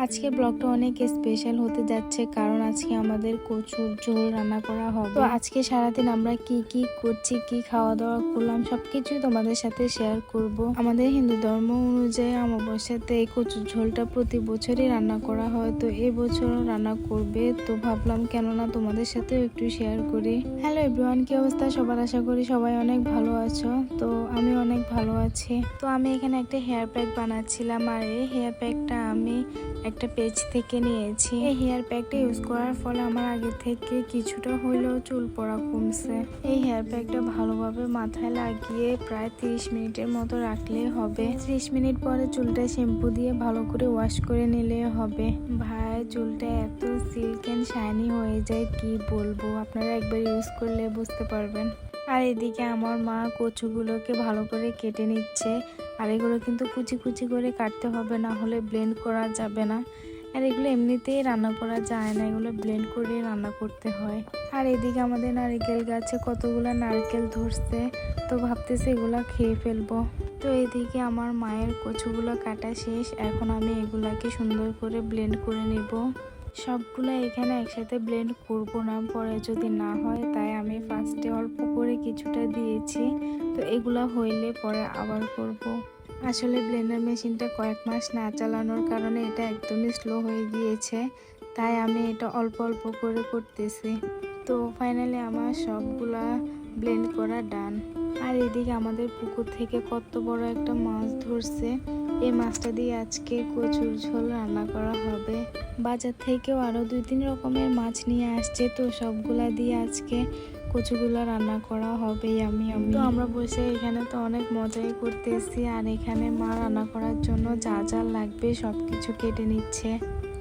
আজকে ব্লগটা অনেক স্পেশাল হতে যাচ্ছে, কারণ আজকে আমাদের কচুর ঝোল রান্না করা হবে। তো আজকে সারাদিন আমরা কি কি করছি, কি খাওয়া দাওয়া করলাম, সবকিছুই তোমাদের সাথে শেয়ার করব। আমাদের হিন্দু ধর্ম অনুযায়ী অমাবস্যাতে এই কচুর ঝোলটা প্রতি বছরই রান্না করা হয়, তো এই বছরও রান্না করবে। তো ভাবলাম কেননা তোমাদের সাথেও একটু শেয়ার করি। হ্যালো এভরিওয়ান, কি অবস্থা সবার? আশা করি সবাই অনেক ভালো আছো। তো আমি অনেক ভালো আছি। তো আমি এখানে একটা হেয়ার প্যাক বানাচ্ছিলাম, আর এই হেয়ার প্যাকটা আমি একটা পেজ থেকে নিয়েছি। এই হেয়ার প্যাকটা ইউজ করার ফলে আমার আগে থেকে কিছুটা হলেও চুল পড়া কমছে। এই হেয়ার প্যাকটা ভালোভাবে মাথায় লাগিয়ে প্রায় 30 মিনিটের মতো রাখলে হবে। 30 মিনিট পরে চুলটা শ্যাম্পু দিয়ে ভালো করে ওয়াশ করে নিলে হবে। ভাই, চুলটা এত সিল্ক এন্ড শাইনি হয়ে যায়, কি বলবো, আপনারা একবার ইউজ করলে বুঝতে পারবেন। আর এদিকে আমার মা কচুগুলোকে ভালো করে কেটে নিচ্ছে। আর এগুলো কিন্তু কুচি কুচি করে কাটতে হবে, না হলে ব্লেন্ড করা যাবে না। আর এগুলো এমনিতেই রান্না করা যায় না, এগুলো ব্লেন্ড করে রান্না করতে হয়। আর এদিকে আমাদের নারকেল গাছে কতগুলো নারকেল ধরছে, তো ভাবতেছি এগুলা খেয়ে ফেলবো। তো এদিকে আমার মায়ের কচুগুলো কাটা শেষ, এখন আমি এগুলাকে সুন্দর করে ব্লেন্ড করে নেব। সবগুলো এখানে একসাথে ব্লেন্ড করব না, পরে যদি না হয়, তাই আমি ফার্স্টে অল্প করে কিছুটা দিয়েছি। তো এগুলা হইলে পরে আবার করব। আসলে ব্লেন্ডার মেশিনটা কয়েক মাস না চালানোর কারণে এটা একদমই স্লো হয়ে গিয়েছে, তাই আমি এটা অল্প অল্প করে করতেছি। তো ফাইনালি আমার সবগুলা ব্লেন্ড করা ডান। আর এদিকে আমাদের পুকুর থেকে কত বড় একটা মাছ ধরছে। এই মাছটা দিয়ে আজকে কচুর ঝোল রান্না করা হবে। বাজার থেকেও আরো 2-3 রকমের মাছ নিয়ে আসছে, তো সবগুলা দিয়ে আজকে কচুগুলা রান্না করা হবে। আমি তো আমরা বসে এখানে তো অনেক মজাই করতেছি। আর এখানে মা রান্না করার জন্য যা যা লাগবে সবকিছু কেটে নিচ্ছে।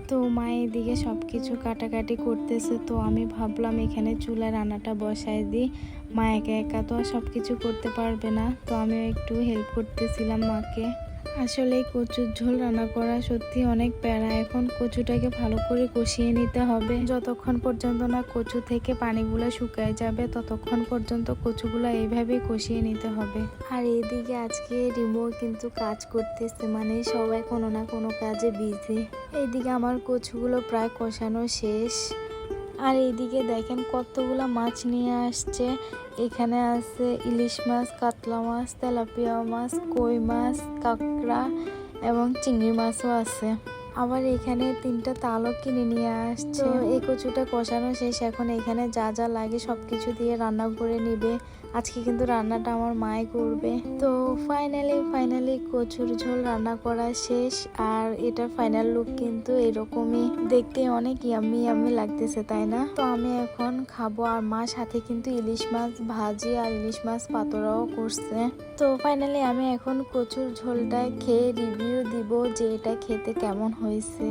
তো মা এদিকে সবকিছু কাটাকাটি করতেছে, তো আমি ভাবলাম এখানে চুলায় রান্নাটা বসাই দিই। মা একা একা তো আর সবকিছু করতে পারবে না, তো আমিও একটু হেল্প করতেছিলাম মাকে। আসলে কচুর ঝোল রান্না করা সত্যি অনেক প্যারা। এখন কচুটাকে ভালো করে কষিয়ে নিতে হবে। যতক্ষণ পর্যন্ত না কচু থেকে পানিগুলো শুকায় যাবে, ততক্ষণ পর্যন্ত কচুগুলো এইভাবেই কষিয়ে নিতে হবে। আর এদিকে আজকে রিমো কিন্তু কাজ করতেছে, মানে সবাই কোনো না কোনো কাজে বিজি। এইদিকে আমার কচুগুলো প্রায় কষানো শেষ। আর এইদিকে দেখেন কতগুলা মাছ নিয়ে আসছে। এখানে আছে ইলিশ মাছ, কাতলা মাছ, তেলাপিয়া মাছ, কই মাছ, কাঁকড়া এবং চিংড়ি মাছও আছে। আবার এখানে 3টা তালও কিনে নিয়ে আসছে। এই কচুটা কষানো শেষ, এখন এখানে যা যা লাগে সবকিছু দিয়ে রান্না করে নিবে। আজকে কিন্তু রান্নাটা আমার মাই করবে। তো ফাইনালি কচুর ঝোল রান্না করা শেষ। আর এটার ফাইনাল লুক কিন্তু এরকমই, দেখতে অনেক ইয়াম্মি ইয়াম্মি লাগতেছে, তাই না? তো আমি এখন খাবো। আর মার সাথে কিন্তু ইলিশ মাছ ভাজি আর ইলিশ মাছ পাতোড়াও করছে। তো ফাইনালি আমি এখন কচুর ঝোলটা খেয়ে রিভিউ দিব যে এটা খেতে কেমন হয়েছে।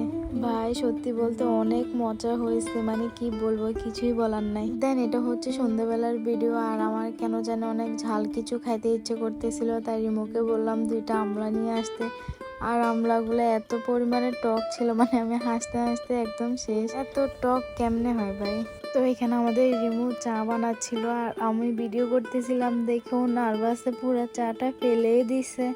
ভাই সত্যি বলতে অনেক মজা হয়েছে, মানে কি বলবো, কিছুই বলার নাই। দেন এটা হচ্ছে সন্ধ্যাবেলার ভিডিও। আর আমার কেন জানি অনেক ঝাল কিছু খাইতে ইচ্ছে করতেছিল, তাই রিমোকে বললাম 2টা আমলা নিয়ে আসতে। আর আমলাগুলো এত পরিমাণে টক ছিল, মানে আমি হাসতে হাসতে একদম শেষ। এত টক কেমনে হয় ভাই? তো এখানে আমাদের রিমু চা বানাচ্ছিল, আর আমি ভিডিও করতেছিলাম দেখেও নার্ভাসে পুরো চাটা ফেলেই দিছে।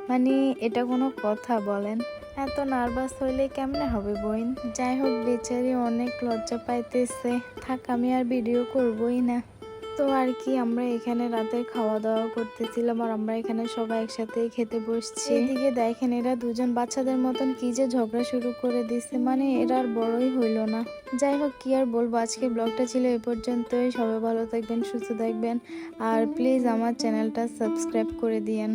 মানে এটা কোনো কথা বলেন? এত নার্ভাস হইলে কেমনে হবে বোন? যাই হোক, বেচারি অনেক লজ্জা পাইতেছে। থাক, আমি আর ভিডিও করবই না। তো আর কি, আমরা এখানে রাতের খাওয়া দাওয়া করতেছিলাম, আর আমরা এখানে সবাই একসাথে খেতে বসছি। এদিকে দেখেন এরা দুজন বাচ্চাদের মতন কি যে ঝগড়া শুরু করে দিচ্ছে, মানে এরা আর বড়ই হইল না। যাই হোক, কি আর বলবো, আজকে ব্লগটা ছিল এই পর্যন্তই। সবাই ভালো থাকবেন, সুস্থ থাকবেন, আর প্লিজ আমার চ্যানেলটা সাবস্ক্রাইব করে দিয়েন।